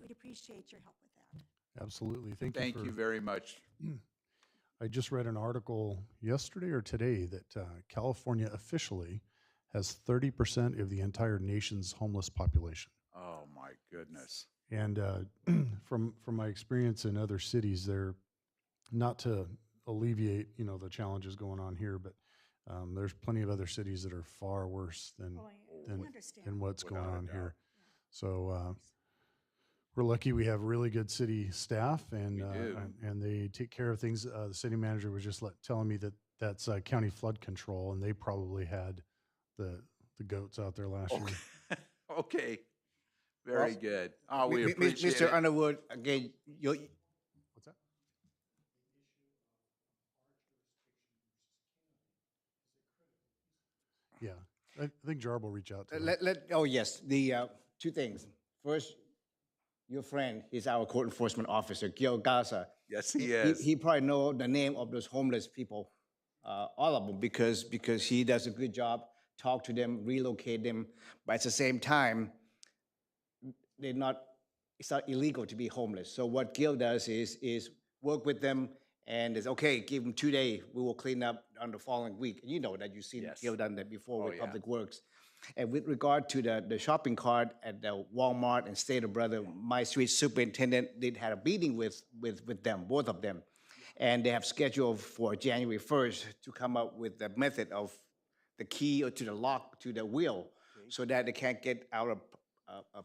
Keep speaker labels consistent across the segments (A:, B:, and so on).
A: we'd appreciate your help with that.
B: Absolutely.
C: Thank you very much.
B: I just read an article yesterday or today that California officially has 30% of the entire nation's homeless population.
C: Oh my goodness.
B: And from my experience in other cities, they're not to alleviate, the challenges going on here, but there's plenty of other cities that are far worse than what's going on here. So we're lucky we have really good city staff, and they take care of things. The city manager was just telling me that that's county flood control, and they probably had the goats out there last year.
C: Okay. Very good. Oh, we appreciate
D: Mr.
C: it.
D: Underwood, again,
B: What's that? Yeah, I think Jarb will reach out to them.
D: oh yes, the two things. First, your friend is our code enforcement officer, Gil Gaza.
C: Yes, he is.
D: He probably know the name of those homeless people, all of them, because he does a good job, talk to them, relocate them, but at the same time, it's not illegal to be homeless. So what Gil does is work with them, and is okay, give them 2 days, we will clean up on the following week. And you know that, you've seen Gil done that before with Public Works. And with regard to the shopping cart at the Walmart and Stater Brother, my street superintendent did had a meeting with them, both of them. And they have scheduled for January 1st to come up with the method of the key or to the lock to the wheel, so that they can't get out of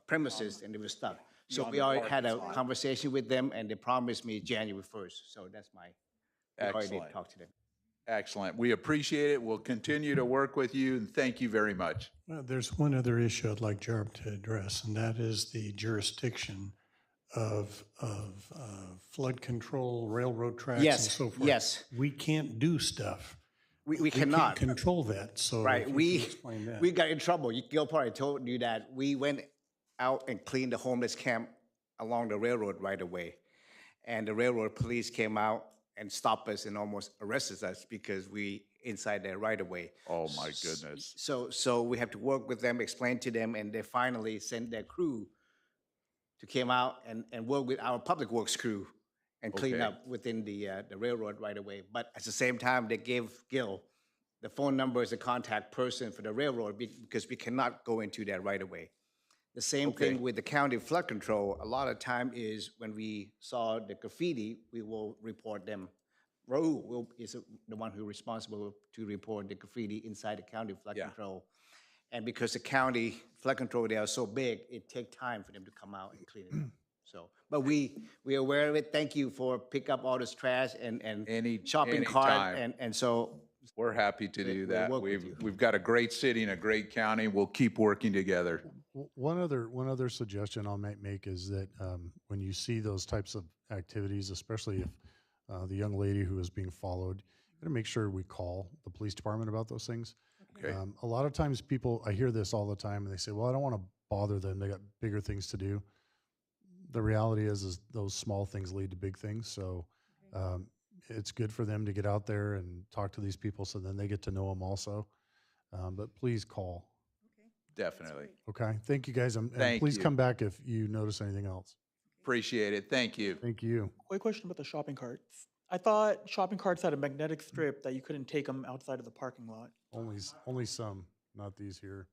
D: premises and they were stuck. So we already had a conversation with them, and they promised me January 1st. So that's we already talked to them.
C: Excellent. We appreciate it. We'll continue to work with you, and thank you very much.
E: Well, there's one other issue I'd like Jarb to address, and that is the jurisdiction of flood control, railroad tracks, and so forth.
D: Yes.
E: We can't do stuff.
D: We cannot
E: can't control that. So
D: right.
E: if you
D: We
E: can explain that.
D: we got in trouble. Gil probably told you that we went out and cleaned the homeless camp along the railroad right away, and the railroad police came out and stopped us and almost arrested us because we inside there right away.
C: Oh my goodness.
D: So we have to work with them, explain to them, and they finally sent their crew to come out and work with our public works crew and clean up within the railroad right away. But at the same time, they gave Gil the phone number as a contact person for the railroad because we cannot go into that right away. The same thing with the county flood control. A lot of time is when we saw the graffiti, we will report them. Raul is the one who's responsible to report the graffiti inside the county flood control. And because the county flood control, they are so big, it takes time for them to come out and clean it up. So, but we are aware of it. Thank you for pick up all this trash and shopping cart. And so
C: we're happy to do that. We've got a great city and a great county. We'll keep working together.
B: One other suggestion I might make is that when you see those types of activities, especially if the young lady who is being followed, you got to make sure we call the police department about those things.
C: Okay.
B: A lot of times I hear this all the time, and they say, well, I don't want to bother them. They got bigger things to do. The reality is those small things lead to big things. So it's good for them to get out there and talk to these people so then they get to know them also. But please call.
C: Definitely.
B: Okay. Thank you, guys. And please come back if you notice anything else.
C: Appreciate it. Thank you.
B: Thank you.
F: Quick question about the shopping carts. I thought shopping carts had a magnetic strip that you couldn't take them outside of the parking lot.
B: Only some, not these here.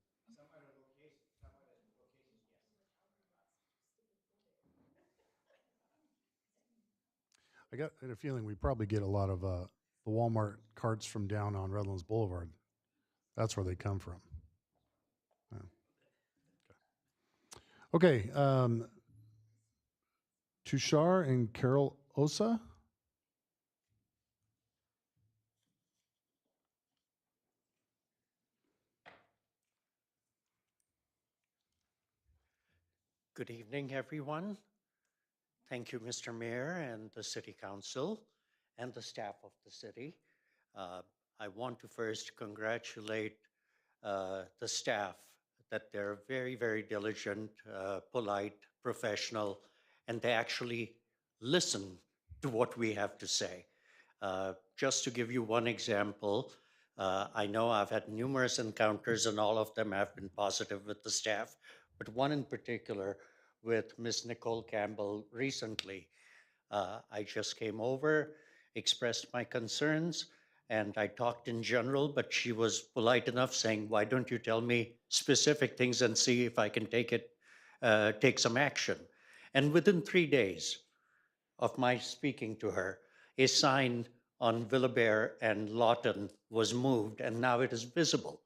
B: I got a feeling we probably get a lot of the Walmart carts from down on Redlands Boulevard. That's where they come from. Yeah. Okay. Tushar and Carol Osa.
G: Good evening, everyone. Thank you, Mr. Mayor and the City Council and the staff of the city. I want to first congratulate the staff that they're very, very diligent, polite, professional, and they actually listen to what we have to say. Just to give you one example, I know I've had numerous encounters and all of them have been positive with the staff, but one in particular with Ms. Nicole Campbell recently. I just came over, expressed my concerns, and I talked in general, but she was polite enough saying, why don't you tell me specific things and see if I can take some action. And within 3 days of my speaking to her, a sign on Villabear and Lawton was moved, and now it is visible,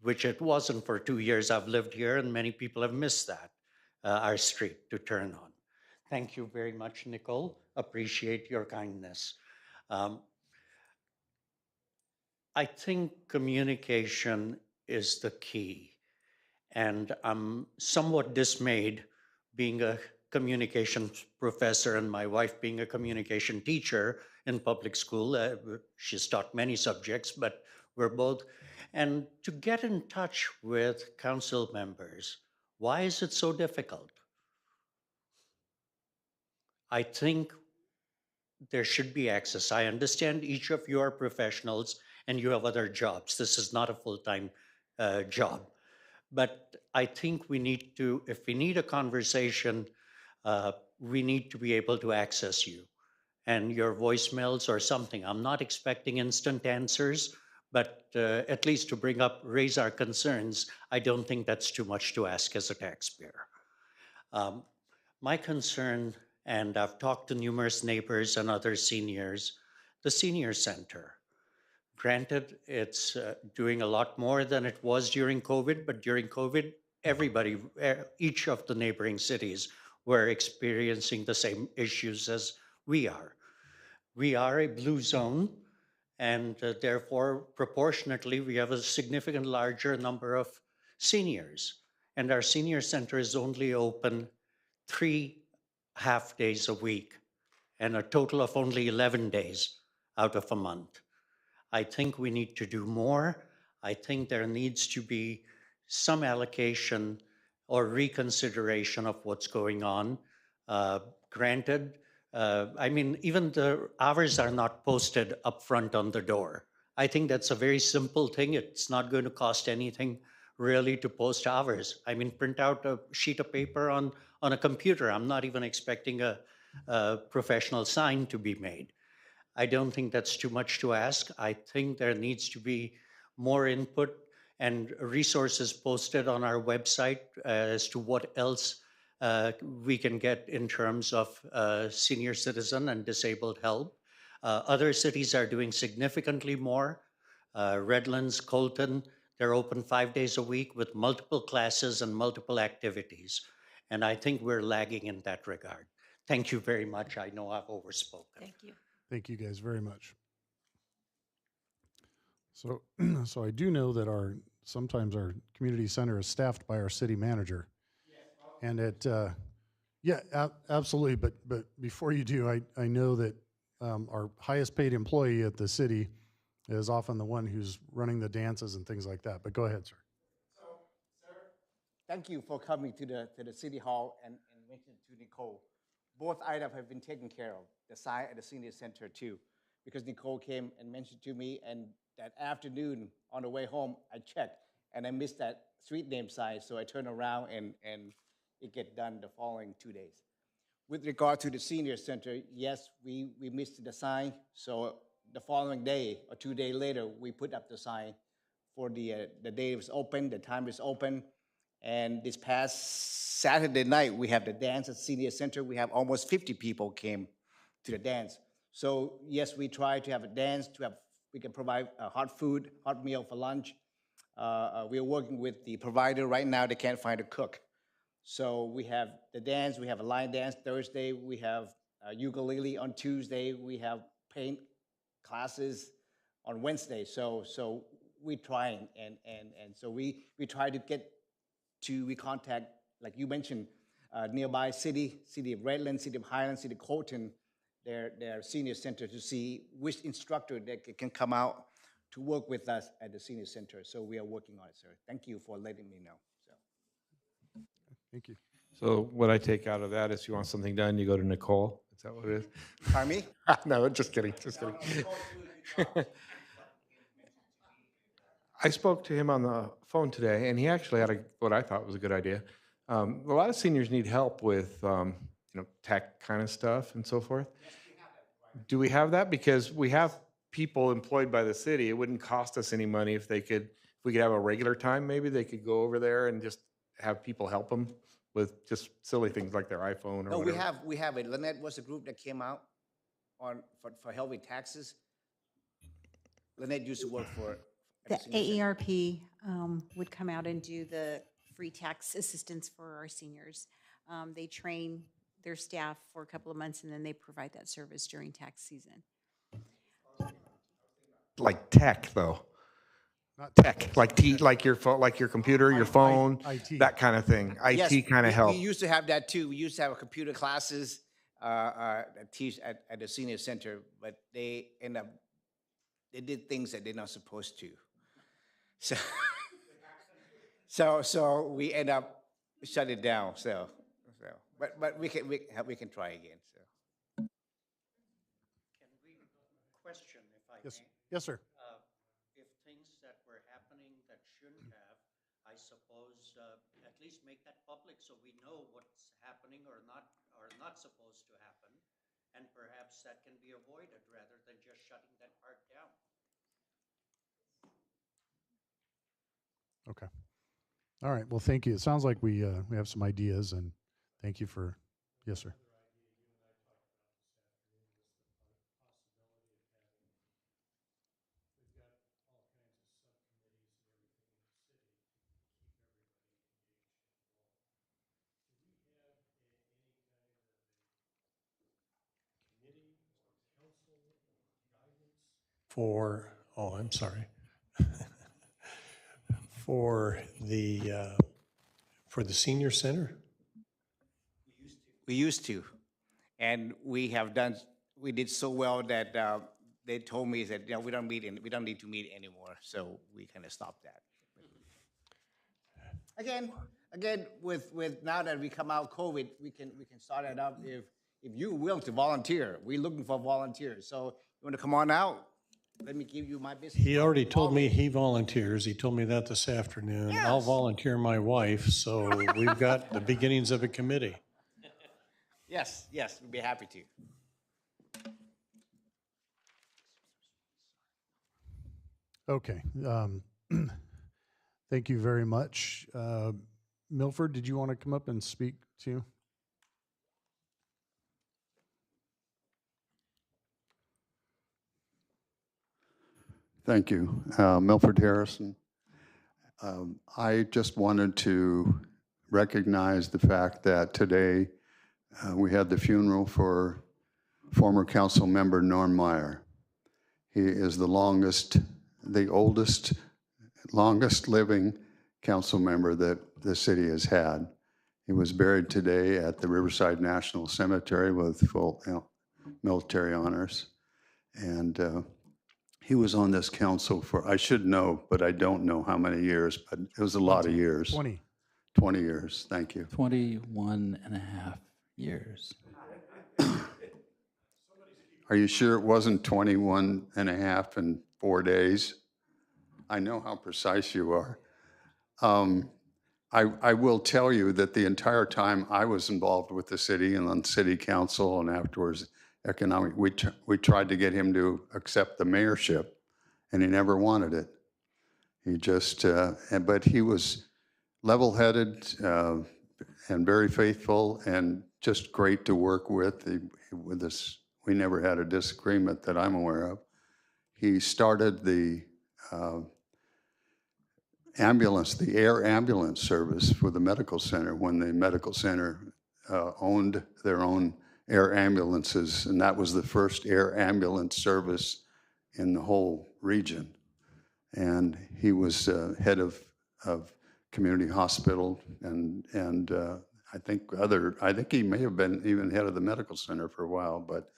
G: which it wasn't for 2 years I've lived here, and many people have missed that, our street to turn on. Thank you very much, Nicole. Appreciate your kindness. I think communication is the key. And I'm somewhat dismayed being a communications professor and my wife being a communication teacher in public school. She's taught many subjects, but we're both. And to get in touch with council members, why is it so difficult? I think there should be access. I understand each of you are professionals and you have other jobs. This is not a full-time job. But I think we need to, if we need a conversation, we need to be able to access you and your voicemails or something. I'm not expecting instant answers, but at least to raise our concerns, I don't think that's too much to ask as a taxpayer. My concern, and I've talked to numerous neighbors and other seniors, the senior center. Granted, it's doing a lot more than it was during COVID, but during COVID, everybody, each of the neighboring cities were experiencing the same issues as we are. We are a blue zone, and therefore, proportionately, we have a significant larger number of seniors. And our senior center is only open 3 half days a week and a total of only 11 days out of a month. I think we need to do more. I think there needs to be some allocation or reconsideration of what's going on. Granted, I mean, even the hours are not posted up front on the door. I think that's a very simple thing. It's not going to cost anything really to post hours. I mean, print out a sheet of paper on a computer. I'm not even expecting a professional sign to be made. I don't think that's too much to ask. I think there needs to be more input and resources posted on our website as to what else we can get in terms of senior citizen and disabled help. Other cities are doing significantly more. Redlands, Colton, they're open 5 days a week with multiple classes and multiple activities. And I think we're lagging in that regard. Thank you very much. I know I've overspoken.
A: Thank you.
B: Thank you guys very much. So, so I do know that sometimes our community center is staffed by our city manager. And absolutely. But before you do, I know that our highest paid employee at the city is often the one who's running the dances and things like that. But go ahead, sir.
D: So, sir, thank you for coming to the city hall and mentioning to Nicole. Both items have been taken care of, the sign at the senior center too, because Nicole came and mentioned to me, and that afternoon on the way home, I checked and I missed that street name sign, so I turned around and it get done the following 2 days. With regard to the senior center, yes, we missed the sign, so the following day or 2 days later, we put up the sign for the day it was open, the time is open. And this past Saturday night, we have the dance at Senior Center. We have almost 50 people came to the dance. So yes, we try to have a dance, we can provide hot food, hot meal for lunch. We are working with the provider right now. They can't find a cook. So we have the dance, we have a line dance Thursday, we have ukulele on Tuesday, we have paint classes on Wednesday. So we're trying, and so we try to we contact, like you mentioned, nearby city of Redlands, city of Highlands, city of Colton, their senior center, to see which instructor that can come out to work with us at the senior center. So we are working on it, sir. Thank you for letting me know. So.
B: Thank you.
H: So what I take out of that is, you want something done, you go to Nicole. Is that what it is?
D: Pardon me?
H: No, just kidding. Just kidding. I spoke to him on the phone today, and he actually had what I thought was a good idea. A lot of seniors need help with, tech kind of stuff and so forth. Do we have that? Because we have people employed by the city. It wouldn't cost us any money if we could have a regular time, maybe they could go over there and just have people help them with just silly things like their iPhone or
D: No,
H: whatever.
D: we have it. Lynette was a group that came out for helping taxes. Lynette used to work for.
A: The AARP would come out and do the free tax assistance for our seniors. They train their staff for a couple of months, and then they provide that service during tax season.
H: Like tech, though.
B: Not
H: Tech, like your phone, like your computer, your phone,
B: IT.
H: that kind of thing.
D: Yes,
H: IT kind of help.
D: We used to have that too. We used to have computer classes teach at the senior center, but they did things that they're not supposed to. So we end up shut it down. But we can try again. So.
G: Can we question, if I
B: Yes,
G: may?
B: yes, sir.
G: If things that were happening that shouldn't have, I suppose, at least make that public so we know what's happening or not supposed to happen, and perhaps that can be avoided rather than just shutting that part down.
B: Okay. All right. Well, thank you. It sounds like we have some ideas, and thank you for, yes, sir.
E: I'm sorry. For the senior center?
D: We used to, and we did so well that they told me that we don't need to meet anymore. So we kind of stopped that. Again, with now that we come out of COVID, we can start it up if you're willing to volunteer. We're looking for volunteers. So you want to come on out? Let me give you my business.
E: He already told me he volunteers. He told me that this afternoon.
D: Yes.
E: I'll volunteer my wife, so we've got the beginnings of a committee.
D: Yes, we'd be happy to.
B: Okay. Thank you very much. Milford, did you want to come up and speak too?
I: Thank you. Milford Harrison. I just wanted to recognize the fact that today we had the funeral for former council member Norm Meyer. He is the oldest living council member that the city has had. He was buried today at the Riverside National Cemetery with full military honors. And he was on this council for, I should know, but I don't know how many years, but it was a lot of years.
B: 20.
I: 20 years, thank you.
J: 21 and a half years.
I: Are you sure it wasn't 21 and a half and 4 days? I know how precise you are. I will tell you that the entire time I was involved with the city and on city council and afterwards economic, we tried to get him to accept the mayorship, and he never wanted it. He just, but he was level-headed and very faithful and just great to work with. With us, we never had a disagreement that I'm aware of. He started the air ambulance service for the medical center when the medical center owned their own air ambulances, and that was the first air ambulance service in the whole region. And he was head of community hospital, and I think he may have been even head of the medical center for a while, but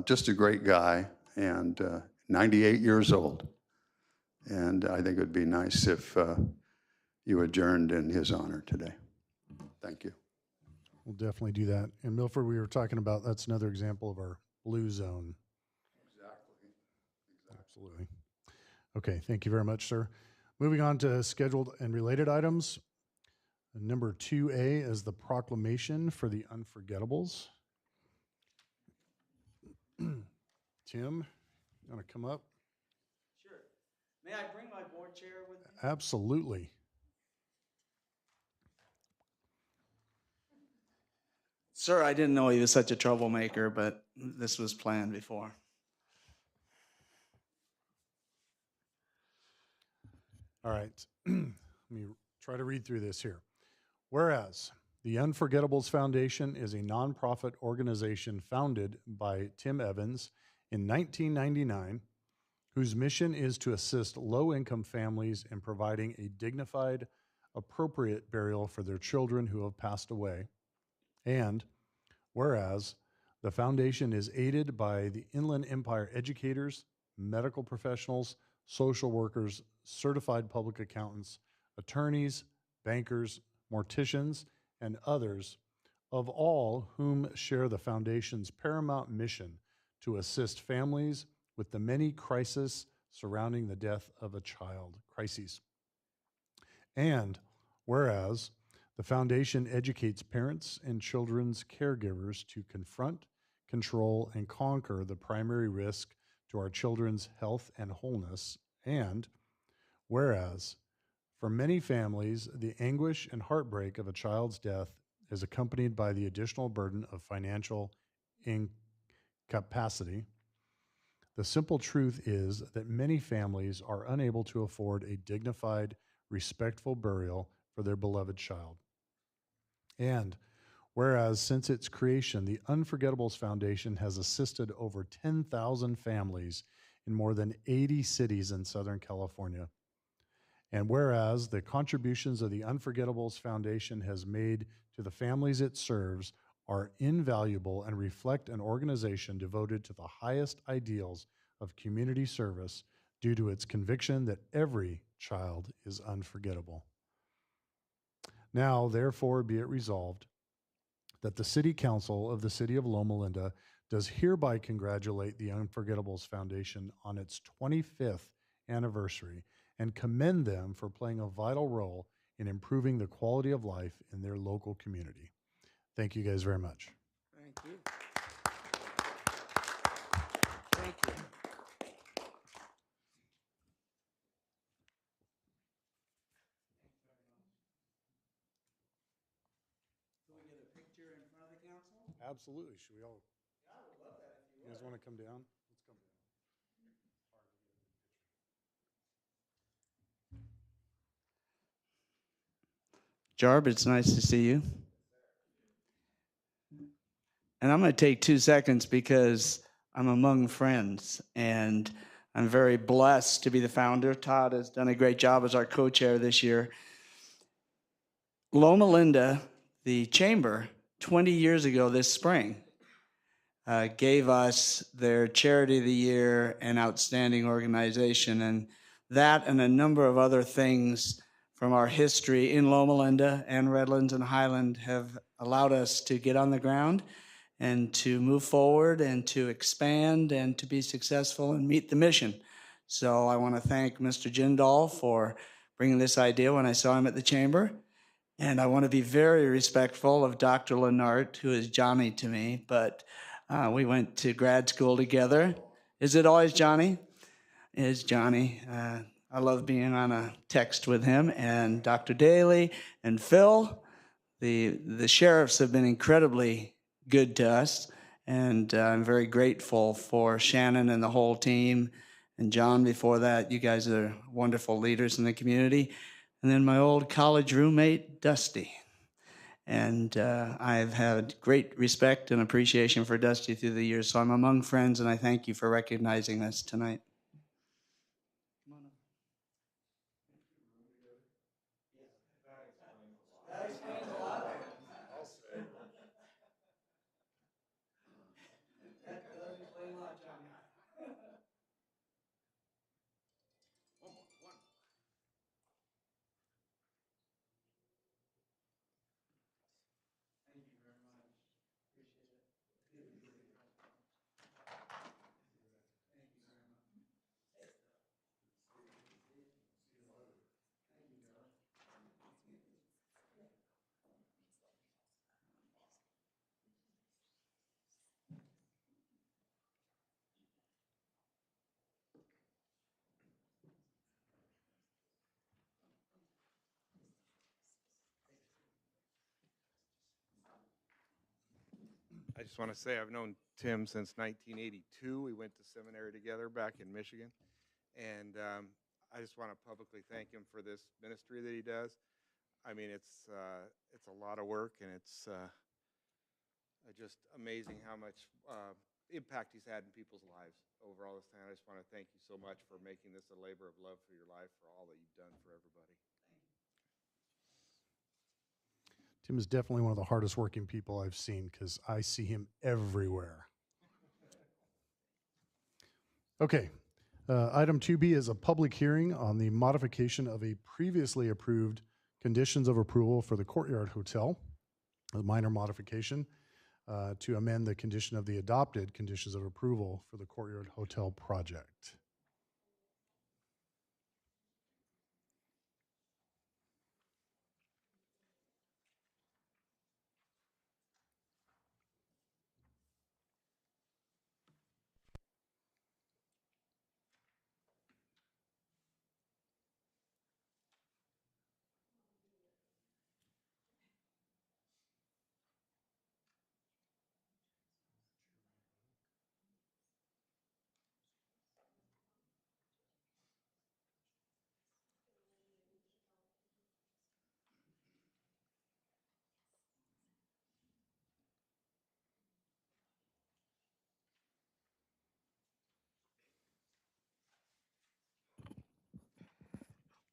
I: just a great guy, and 98 years old. And I think it would be nice if you adjourned in his honor today. Thank you.
B: We'll definitely do that. And Milford, we were talking about, that's another example of our blue zone.
I: Exactly.
B: Absolutely. Okay, thank you very much, sir. Moving on to scheduled and related items. Number 2A is the proclamation for the unforgettables. Tim, you want to come up?
F: Sure. May I bring my board chair with me?
B: Absolutely.
K: Sir, I didn't know he was such a troublemaker, but this was planned before.
B: All right. Let me try to read through this here. Whereas the Unforgettables Foundation is a nonprofit organization founded by Tim Evans in 1999, whose mission is to assist low-income families in providing a dignified, appropriate burial for their children who have passed away. And whereas the foundation is aided by the Inland Empire educators, medical professionals, social workers, certified public accountants, attorneys, bankers, morticians, and others, of all whom share the foundation's paramount mission to assist families with the many crises surrounding the death of a child, crises. And whereas the foundation educates parents and children's caregivers to confront, control, and conquer the primary risk to our children's health and wholeness. And whereas for many families, the anguish and heartbreak of a child's death is accompanied by the additional burden of financial incapacity. The simple truth is that many families are unable to afford a dignified, respectful burial for their beloved child. And whereas since its creation, the Unforgettables Foundation has assisted over 10,000 families in more than 80 cities in Southern California. And whereas the contributions of the Unforgettables Foundation has made to the families it serves are invaluable and reflect an organization devoted to the highest ideals of community service due to its conviction that every child is unforgettable. Now, therefore, be it resolved that the City Council of the City of Loma Linda does hereby congratulate the Unforgettables Foundation on its 25th anniversary and commend them for playing a vital role in improving the quality of life in their local community. Thank you guys very much.
D: Thank you. Thank you.
F: Can we get a picture in front of the council?
B: Absolutely. Should we all? Yeah, I would love that if you guys want to come down? Let's come down.
K: Jarb, it's nice to see you. And I'm going to take 2 seconds because I'm among friends, and I'm very blessed to be the founder. Todd has done a great job as our co-chair this year. Loma Linda, the chamber, 20 years ago this spring, gave us their Charity of the Year and Outstanding Organization, and that and a number of other things from our history in Loma Linda and Redlands and Highland have allowed us to get on the ground and to move forward and to expand and to be successful and meet the mission. So I want to thank Mr. Jindal for bringing this idea when I saw him at the chamber. And I want to be very respectful of Dr. Lenart, who is Johnny to me, but we went to grad school together. Is it always Johnny? It is Johnny. I love being on a text with him. And Dr. Daly and Phil, the sheriffs have been incredibly good to us, and I'm very grateful for Shannon and the whole team, and John before that. You guys are wonderful leaders in the community. And then my old college roommate, Dusty. And I've had great respect and appreciation for Dusty through the years, so I'm among friends, and I thank you for recognizing us tonight.
H: I just want to say I've known Tim since 1982. We went to seminary together back in Michigan. And I just want to publicly thank him for this ministry that he does. I mean, it's a lot of work, and it's just amazing how much impact he's had in people's lives over all this time. I just want to thank you so much for making this a labor of love for your life, for all that you've done for everybody.
B: Tim is definitely one of the hardest working people I've seen because I see him everywhere. Okay. Item 2B is a public hearing on the modification of a previously approved conditions of approval for the Courtyard Hotel, a minor modification to amend the condition of the adopted conditions of approval for the Courtyard Hotel project.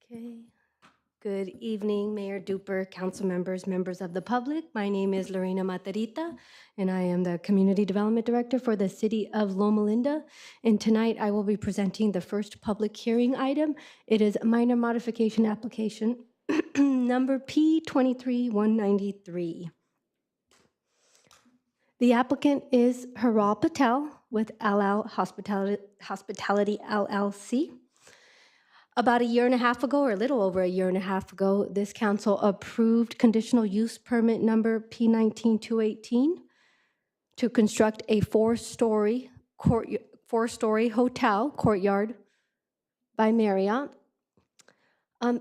L: Okay. Good evening, Mayor Duper, council members, members of the public. My name is Lorena Matarita, and I am the Community Development Director for the City of Loma Linda. And tonight I will be presenting the first public hearing item. It is a minor modification application number P23193. The applicant is Haral Patel with Al Hospitality LLC. About a year and a half ago, or a little over a year and a half ago, this council approved conditional use permit number P19218 to construct a four-story hotel courtyard by Marriott.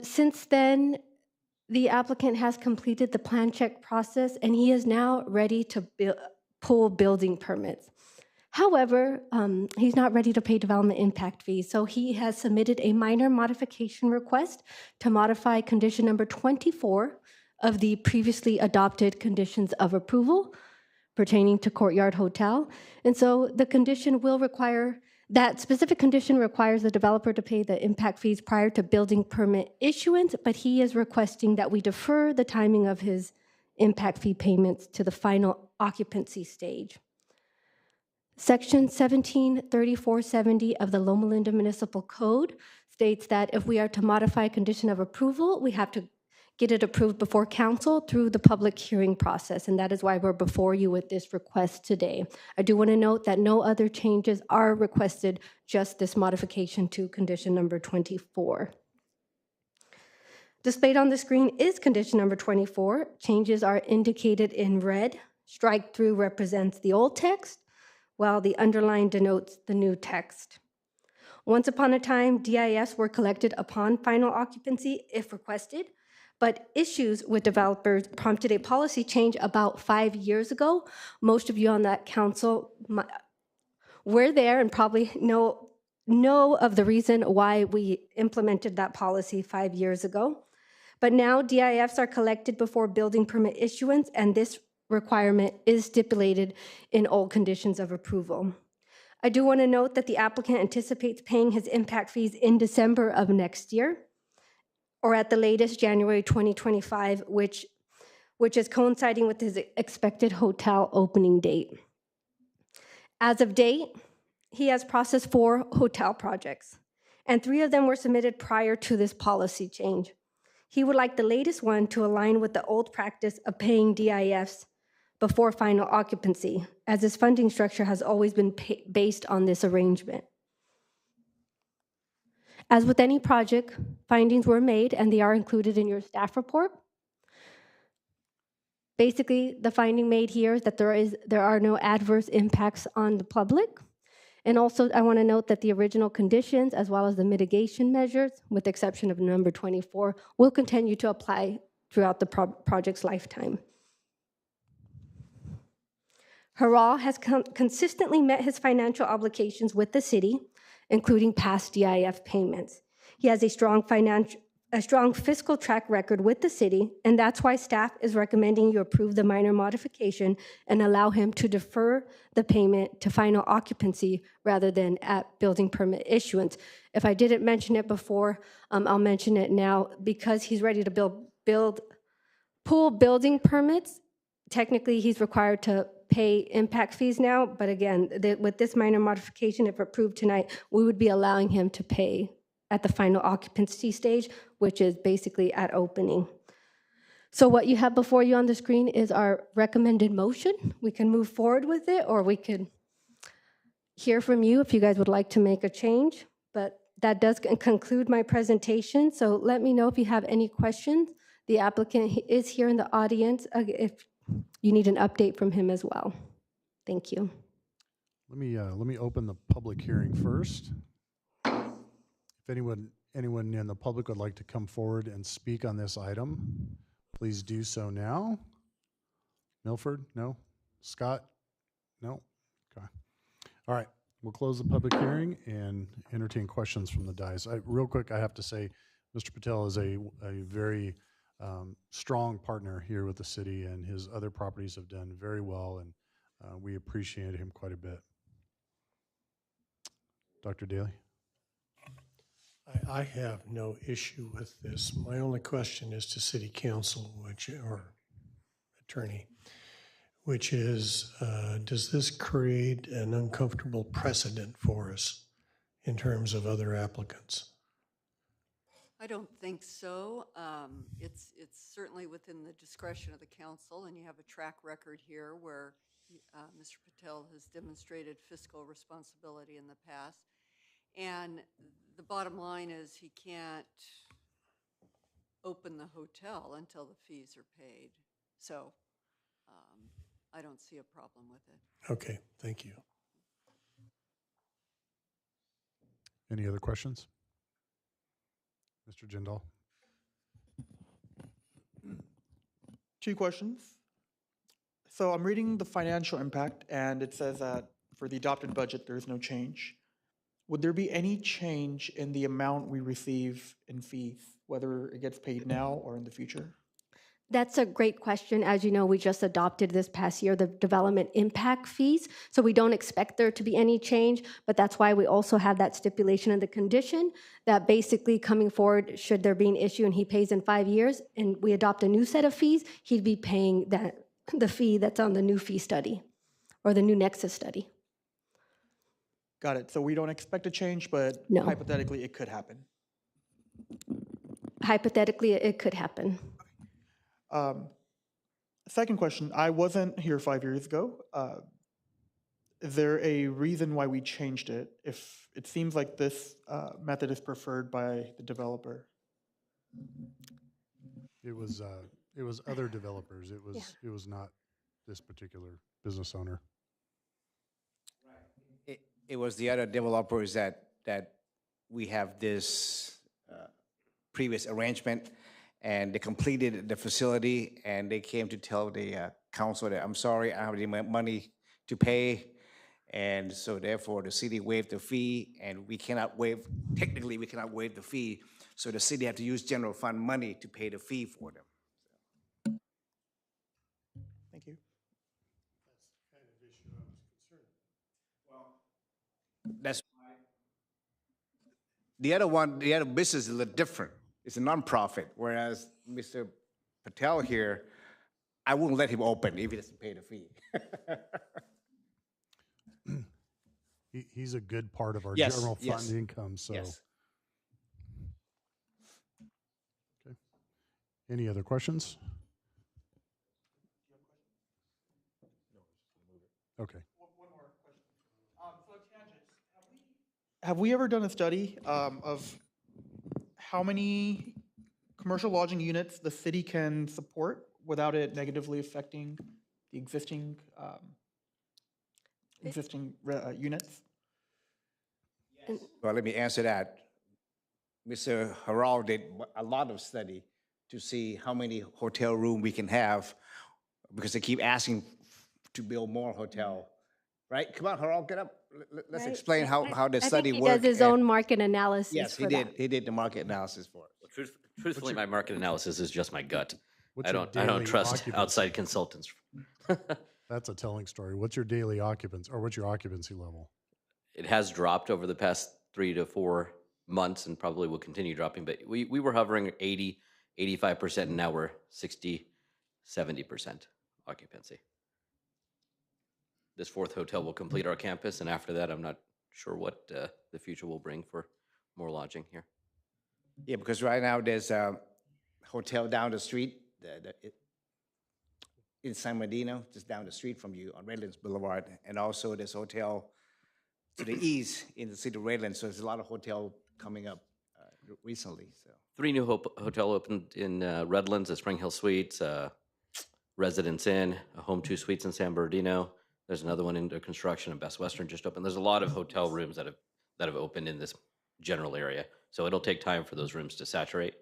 L: Since then, the applicant has completed the plan check process, and he is now ready to pull building permits. However, he's not ready to pay development impact fees, so he has submitted a minor modification request to modify condition number 24 of the previously adopted conditions of approval pertaining to Courtyard Hotel. And so the condition will require, that specific condition requires the developer to pay the impact fees prior to building permit issuance, but he is requesting that we defer the timing of his impact fee payments to the final occupancy stage. Section 173470 of the Loma Linda Municipal Code states that if we are to modify a condition of approval, we have to get it approved before council through the public hearing process, and that is why we're before you with this request today. I do want to note that no other changes are requested, just this modification to condition number 24. Displayed on the screen is condition number 24. Changes are indicated in red. Strike through represents the old text, while the underline denotes the new text. Once upon a time, DIS were collected upon final occupancy if requested, but issues with developers prompted a policy change about 5 years ago. Most of you on that council were there and probably know of the reason why we implemented that policy 5 years ago. But now DIFs are collected before building permit issuance, and this requirement is stipulated in all conditions of approval. I do want to note that the applicant anticipates paying his impact fees in December of next year, or at the latest January 2025, which is coinciding with his expected hotel opening date. As of date, he has processed 4 hotel projects, and 3 of them were submitted prior to this policy change. He would like the latest one to align with the old practice of paying DIFs before final occupancy, as his funding structure has always been based on this arrangement. As with any project, findings were made and they are included in your staff report. Basically, the finding made here is that there are no adverse impacts on the public. And also, I want to note that the original conditions, as well as the mitigation measures, with the exception of number 24, will continue to apply throughout the project's lifetime. Haral has consistently met his financial obligations with the city, including past DIF payments. He has a strong fiscal track record with the city, and that's why staff is recommending you approve the minor modification and allow him to defer the payment to final occupancy rather than at building permit issuance. If I didn't mention it before, I'll mention it now. Because he's ready to build pool building permits, technically he's required to pay impact fees now, but again, with this minor modification, if approved tonight, we would be allowing him to pay at the final occupancy stage, which is basically at opening. So what you have before you on the screen is our recommended motion. We can move forward with it, or we could hear from you if you guys would like to make a change, but that does conclude my presentation. So let me know if you have any questions. The applicant is here in the audience if you need an update from him as well. Thank you.
B: Let me open the public hearing first. If anyone in the public would like to come forward and speak on this item, please do so now. Milford? No? Scott? No? Okay. All right. We'll close the public hearing and entertain questions from the dais. Real quick, I have to say, Mr. Patel is a very strong partner here with the city, and his other properties have done very well, and we appreciate him quite a bit. Dr. Daly?
E: I have no issue with this. My only question is to City Council, or attorney, which is, does this create an uncomfortable precedent for us in terms of other applicants?
M: I don't think so. It's certainly within the discretion of the council, and you have a track record here where Mr. Patel has demonstrated fiscal responsibility in the past. And the bottom line is he can't open the hotel until the fees are paid. So I don't see a problem with it.
E: Okay, thank you.
B: Any other questions? Mr. Jindal?
F: 2 questions. So I'm reading the financial impact, and it says that for the adopted budget, there's no change. Would there be any change in the amount we receive in fees, whether it gets paid now or in the future?
L: That's a great question. As you know, we just adopted this past year the development impact fees, so we don't expect there to be any change, but that's why we also have that stipulation in the condition that basically coming forward, should there be an issue and he pays in 5 years and we adopt a new set of fees, he'd be paying the fee that's on the new fee study or the new Nexus study.
F: Got it. So we don't expect a change, but
L: No.
F: hypothetically it could happen.
L: Hypothetically, it could happen.
F: Second question, I wasn't here 5 years ago. Is there a reason why we changed it if it seems like this method is preferred by the developer?
B: It was other developers. It was not this particular business owner.
D: It was the other developers that we have this previous arrangement, and they completed the facility, and they came to tell the council that, I'm sorry, I don't have any money to pay, and so therefore the city waived the fee, and technically we cannot waive the fee, so the city had to use general fund money to pay the fee for them.
F: Thank you.
D: That's the other business is a little different. It's a nonprofit, whereas Mr. Patel here, I wouldn't let him open if he doesn't pay the fee.
B: He's a good part of our
D: Yes,
B: general fund
D: yes.
B: income, so.
D: Yes.
B: Okay. Any other questions? Okay.
F: One more question. So tangents, have we ever done a study of how many commercial lodging units the city can support without it negatively affecting the existing units?
D: Well, let me answer that. Mr. Haral did a lot of study to see how many hotel room we can have, because they keep asking to build more hotel, right? Come on, Harold, get up. Let's
L: Right.
D: explain how the
L: I
D: study
L: think he
D: worked.
L: does his own market analysis
D: Yes,
L: for
D: he
L: that.
D: did. He did the market analysis for it.
N: Truthfully, my market analysis is just my gut.
B: What's
N: I
B: your
N: don't
B: daily
N: trust
B: occupancy?
N: outside consultants.
B: That's a telling story. What's your daily occupancy, or what's your occupancy level?
N: It has dropped over the past 3 to 4 months and probably will continue dropping, but we were hovering 80, 85%, and now we're 60, 70% occupancy. This fourth hotel will complete our campus, and after that, I'm not sure what the future will bring for more lodging here.
D: Yeah, because right now there's a hotel down the street, in San Bernardino, just down the street from you on Redlands Boulevard, and also this hotel to the east in the city of Redlands. So there's a lot of hotel coming up recently. So
N: 3 new hotel opened in Redlands, a Spring Hill Suites, Residence Inn, a Home 2 Suites in San Bernardino. There's another one under construction, and Best Western just opened. There's a lot of hotel rooms that have opened in this general area. So it'll take time for those rooms to saturate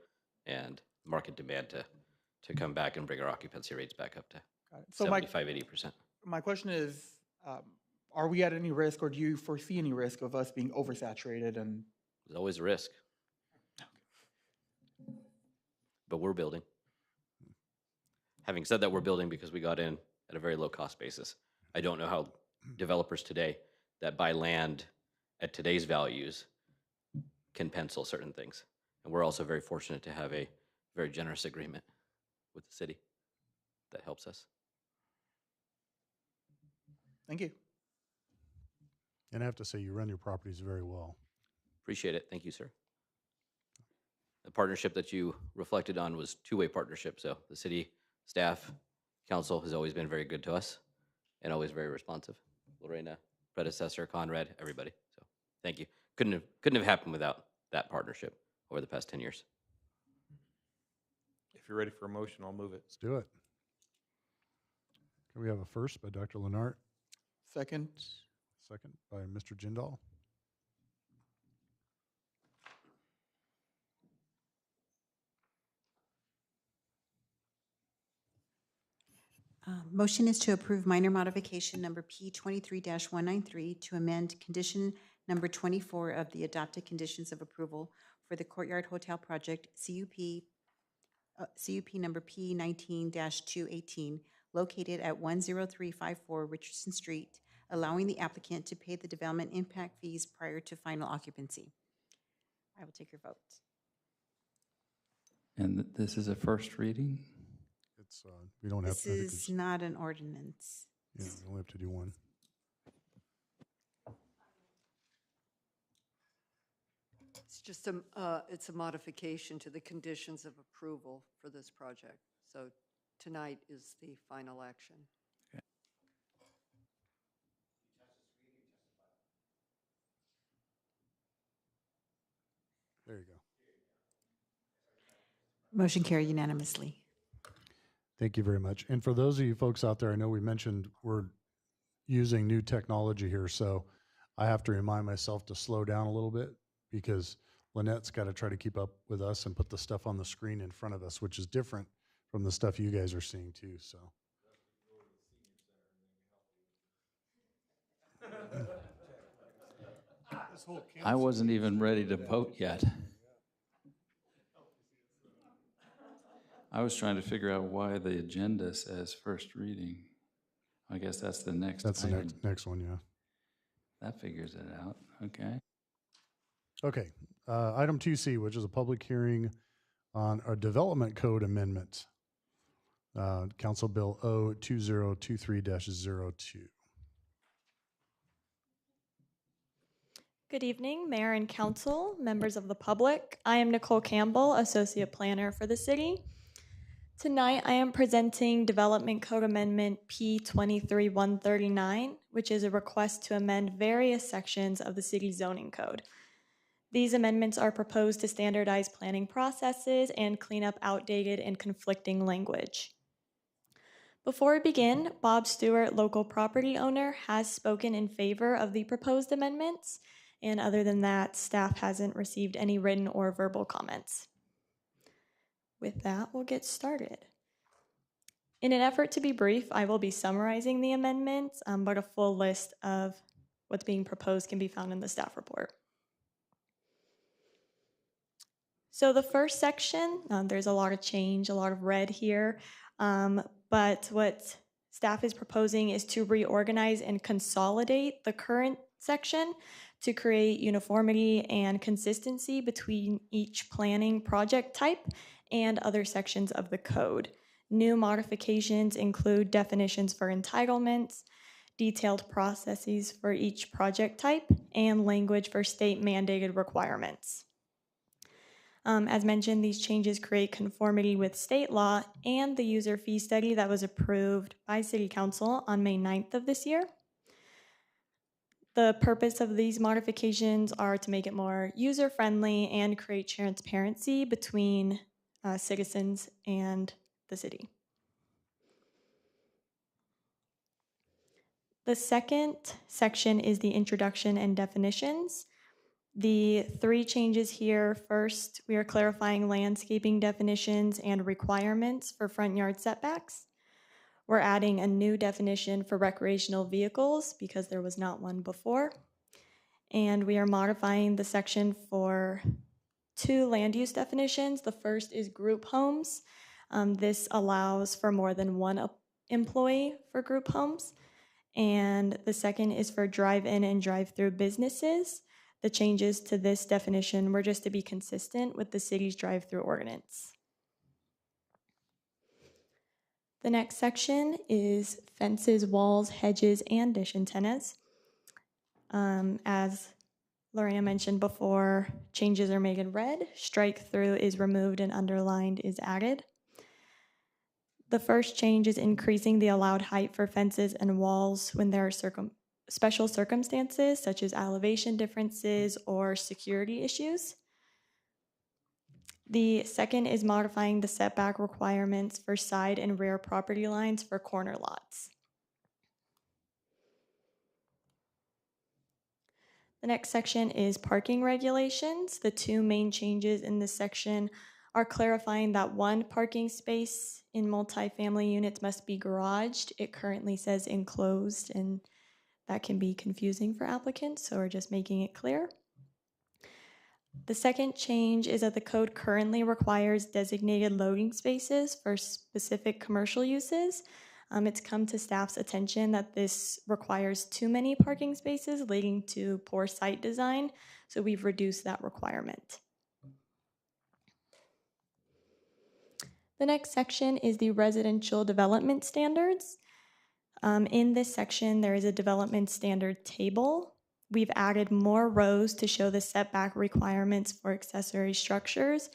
N: and market demand to come back and bring our occupancy rates back up to
F: So
N: 75, 80%.
F: my question is, are we at any risk, or do you foresee any risk of us being oversaturated? And
N: There's always a risk. But we're building. Having said that, we're building because we got in at a very low cost basis. I don't know how developers today that buy land at today's values can pencil certain things. And we're also very fortunate to have a very generous agreement with the city that helps us.
F: thank you.
B: And I have to say, you run your properties very well.
N: Appreciate it. Thank you, sir. The partnership that you reflected on was two-way partnership. So the city staff, council has always been very good to us and always very responsive. Lorena, predecessor, Conrad, everybody. So thank you. Couldn't have happened without that partnership over the past 10 years.
H: If you're ready for a motion, I'll move it.
B: Let's do it. Can we have a first by Dr. Lenart,
F: Second.
B: second by Mr. Jindal?
A: Motion is to approve minor modification number P 23-193 to amend condition number 24 of the adopted conditions of approval for the Courtyard Hotel Project, CUP number P 19-218, located at 10354 Richardson Street, allowing the applicant to pay the development impact fees prior to final occupancy. I will take your vote.
J: And this is a first reading?
B: It's, we don't have
A: This
B: to. I think
A: is not an ordinance.
B: Yeah, we only have to do one.
M: It's just it's a modification to the conditions of approval for this project. So tonight is the final action.
B: There you go.
A: Motion carried unanimously.
B: Thank you very much. And for those of you folks out there, I know we mentioned we're using new technology here, so I have to remind myself to slow down a little bit because Lynette's got to try to keep up with us and put the stuff on the screen in front of us, which is different from the stuff you guys are seeing too. So.
J: I wasn't even ready to vote yet. I was trying to figure out why the agenda says first reading. I guess that's the next
B: That's
J: item.
B: the next one, yeah.
J: That figures it out. Okay.
B: Okay. Item 2C, which is a public hearing on a development code amendment. Council Bill O2023-02.
O: Good evening, Mayor and Council, members of the public. I am Nicole Campbell, Associate Planner for the city. Tonight, I am presenting Development Code Amendment P23139, which is a request to amend various sections of the city zoning code. These amendments are proposed to standardize planning processes and clean up outdated and conflicting language. Before we begin, Bob Stewart, local property owner, has spoken in favor of the proposed amendments, and other than that, staff hasn't received any written or verbal comments. With that, we'll get started. In an effort to be brief, I will be summarizing the amendments, but a full list of what's being proposed can be found in the staff report. So the first section, there's a lot of change, a lot of red here, but what staff is proposing is to reorganize and consolidate the current section to create uniformity and consistency between each planning project type and other sections of the code. New modifications include definitions for entitlements, detailed processes for each project type, and language for state mandated requirements. As mentioned, these changes create conformity with state law and the user fee study that was approved by City Council on May 9th of this year. The purpose of these modifications are to make it more user-friendly and create transparency between citizens and the city. The second section is the introduction and definitions. The three changes here: first, we are clarifying landscaping definitions and requirements for front yard setbacks. We're adding a new definition for recreational vehicles because there was not one before. And we are modifying the section for two land use definitions. The first is group homes. This allows for more than one employee for group homes. And the second is for drive-in and drive-through businesses. The changes to this definition were just to be consistent with the city's drive-through ordinance. The next section is fences, walls, hedges, and dish antennas. As Lorena mentioned before, changes are made in red, strike through is removed, and underlined is added. The first change is increasing the allowed height for fences and walls when there are special circumstances such as elevation differences or security issues. The second is modifying the setback requirements for side and rear property lines for corner lots. The next section is parking regulations. The two main changes in this section are clarifying that one parking space in multifamily units must be garaged. It currently says enclosed, and that can be confusing for applicants, so we're just making it clear. The second change is that the code currently requires designated loading spaces for specific commercial uses. It's come to staff's attention that this requires too many parking spaces, leading to poor site design, so we've reduced that requirement. The next section is the residential development standards. In this section, there is a development standard table. We've added more rows to show the setback requirements for accessory structures.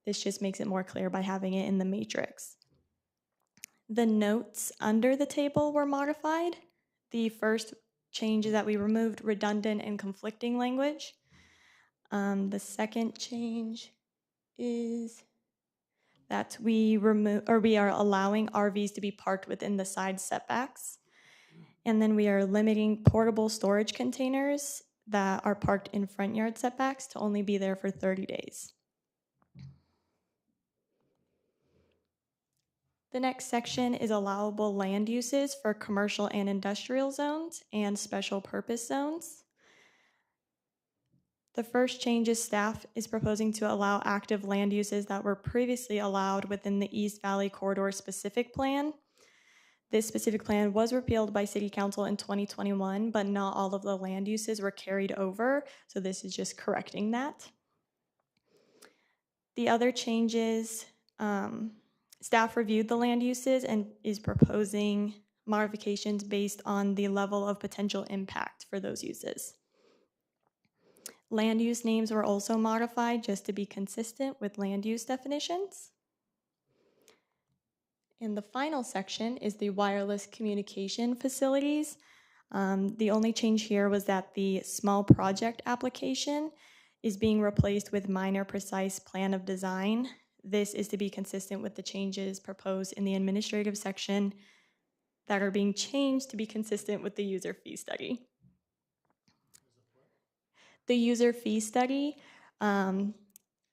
O: This just makes it more clear by having it in the matrix. The notes under the table were modified. The first change is that we removed redundant and conflicting language. The second change is that we are allowing RVs to be parked within the side setbacks. And then we are limiting portable storage containers that are parked in front yard setbacks to only be there for 30 days. The next section is allowable land uses for commercial and industrial zones and special purpose zones. The first change is staff is proposing to allow active land uses that were previously allowed within the East Valley Corridor specific plan. This specific plan was repealed by City Council in 2021, but not all of the land uses were carried over, so this is just correcting that. The other changes, staff reviewed the land uses and is proposing modifications based on the level of potential impact for those uses. Land use names were also modified just to be consistent with land use definitions. And the final section is the wireless communication facilities. The only change here was that the small project application is being replaced with minor precise plan of design. This is to be consistent with the changes proposed in the administrative section that are being changed to be consistent with the user fee study. The user fee study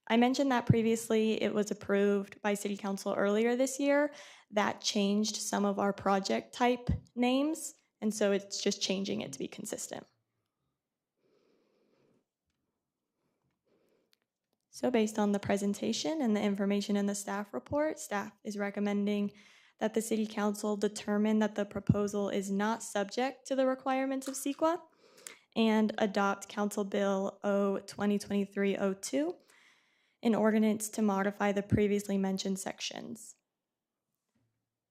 O: I mentioned that previously it was approved by City Council earlier this year. That changed some of our project type names, and so it's just changing it to be consistent. So based on the presentation and the information in the staff report, staff is recommending that the City Council determine that the proposal is not subject to the requirements of CEQA and adopt Council Bill O 2023-02, an ordinance to modify the previously mentioned sections.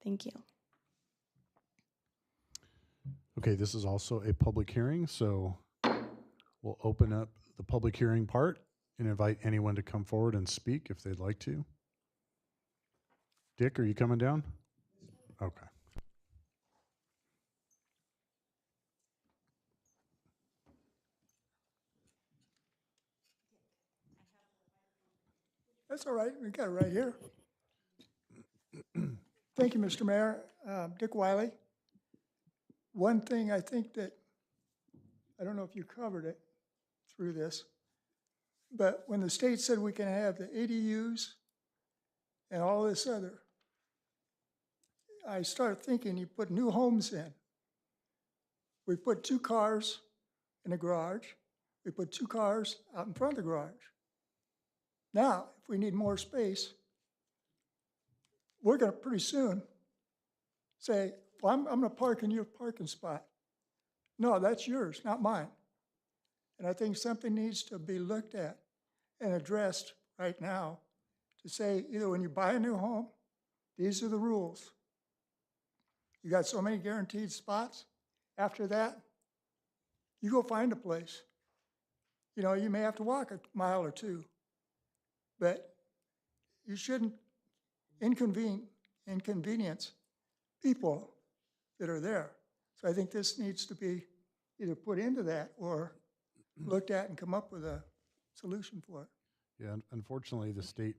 O: Thank you.
B: Okay, this is also a public hearing, so we'll open up the public hearing part and invite anyone to come forward and speak if they'd like to. Dick, are you coming down? Okay.
P: That's all right. We got it right here. Thank you, Mr. Mayor. Dick Wiley. One thing I think that, I don't know if you covered it through this, but when the state said we can have the ADUs and all this other, I started thinking you put new homes in. We put 2 cars in the garage. We put 2 cars out in front of the garage. Now, if we need more space, we're going to pretty soon say, well, I'm going to park in your parking spot. No, that's yours, not mine. And I think something needs to be looked at and addressed right now to say, either when you buy a new home, these are the rules. You got so many guaranteed spots. After that, you go find a place. You know, you may have to walk a mile or 2, but you shouldn't inconvenience people that are there. So I think this needs to be either put into that or looked at and come up with a solution for it.
B: Yeah, unfortunately, the state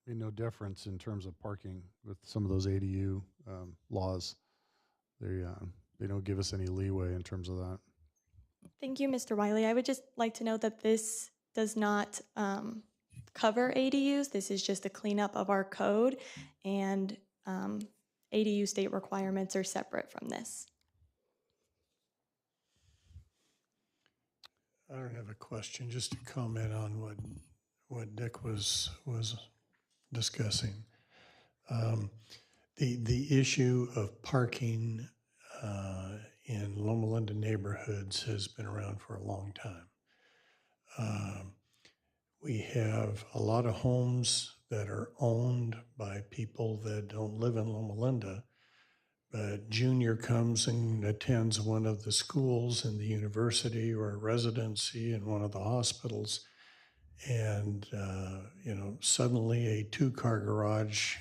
B: made no difference in terms of parking with some of those ADU laws. They don't give us any leeway in terms of that.
O: Thank you, Mr. Wiley. I would just like to note that this does not cover ADUs. This is just a cleanup of our code, and ADU state requirements are separate from this.
E: I don't have a question, just a comment on what Dick was discussing. The issue of parking in Loma Linda neighborhoods has been around for a long time. We have a lot of homes that are owned by people that don't live in Loma Linda, but Junior comes and attends one of the schools in the university or a residency in one of the hospitals, and suddenly a 2-car garage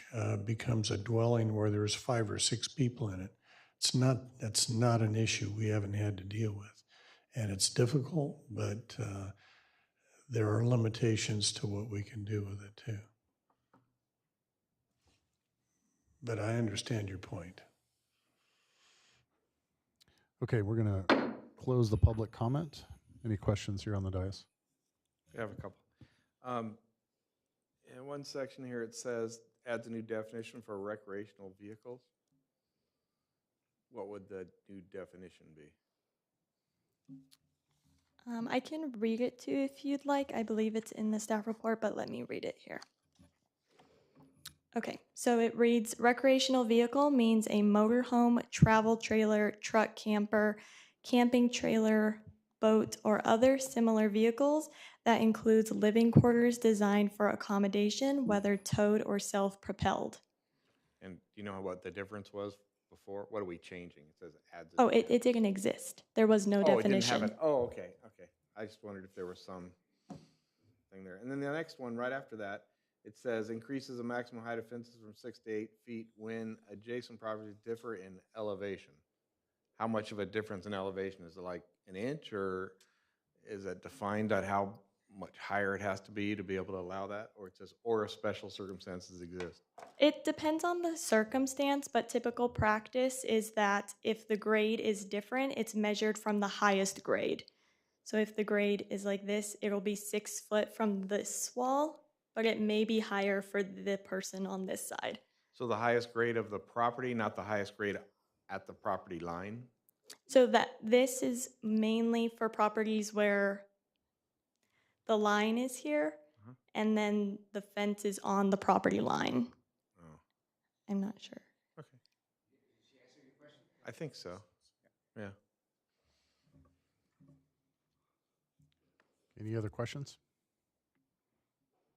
E: becomes a dwelling where there's 5 or 6 people in it. That's not an issue we haven't had to deal with, and it's difficult, but there are limitations to what we can do with it too. But I understand your point.
B: Okay, we're going to close the public comment. Any questions here on the dais?
H: We have a couple. In one section here, it says, adds a new definition for recreational vehicles. What would the new definition be?
O: I can read it to you if you'd like. I believe it's in the staff report, but let me read it here. Okay, so it reads, recreational vehicle means a motorhome, travel trailer, truck camper, camping trailer, boat, or other similar vehicles that includes living quarters designed for accommodation, whether towed or self-propelled.
H: And do you know what the difference was before? What are we changing? It says adds.
O: Oh, it didn't exist. There was no definition.
H: It didn't have it. Oh, okay. I just wondered if there was some thing there. And then the next one, right after that, it says increases the maximum height of fences from 6 to 8 feet when adjacent properties differ in elevation. How much of a difference in elevation? Is it like an inch, or is it defined at how much higher it has to be able to allow that? Or it says, or if special circumstances exist?
O: It depends on the circumstance, but typical practice is that if the grade is different, it's measured from the highest grade. So if the grade is like this, it'll be 6 foot from this wall, but but it may be higher for the person on this side.
H: So the highest grade of the property, not the highest grade at the property line?
O: So that this is mainly for properties where the line is here and then the fence is on the property line.
H: Oh,
O: I'm not sure.
H: okay. I think so. Yeah.
B: Any other questions?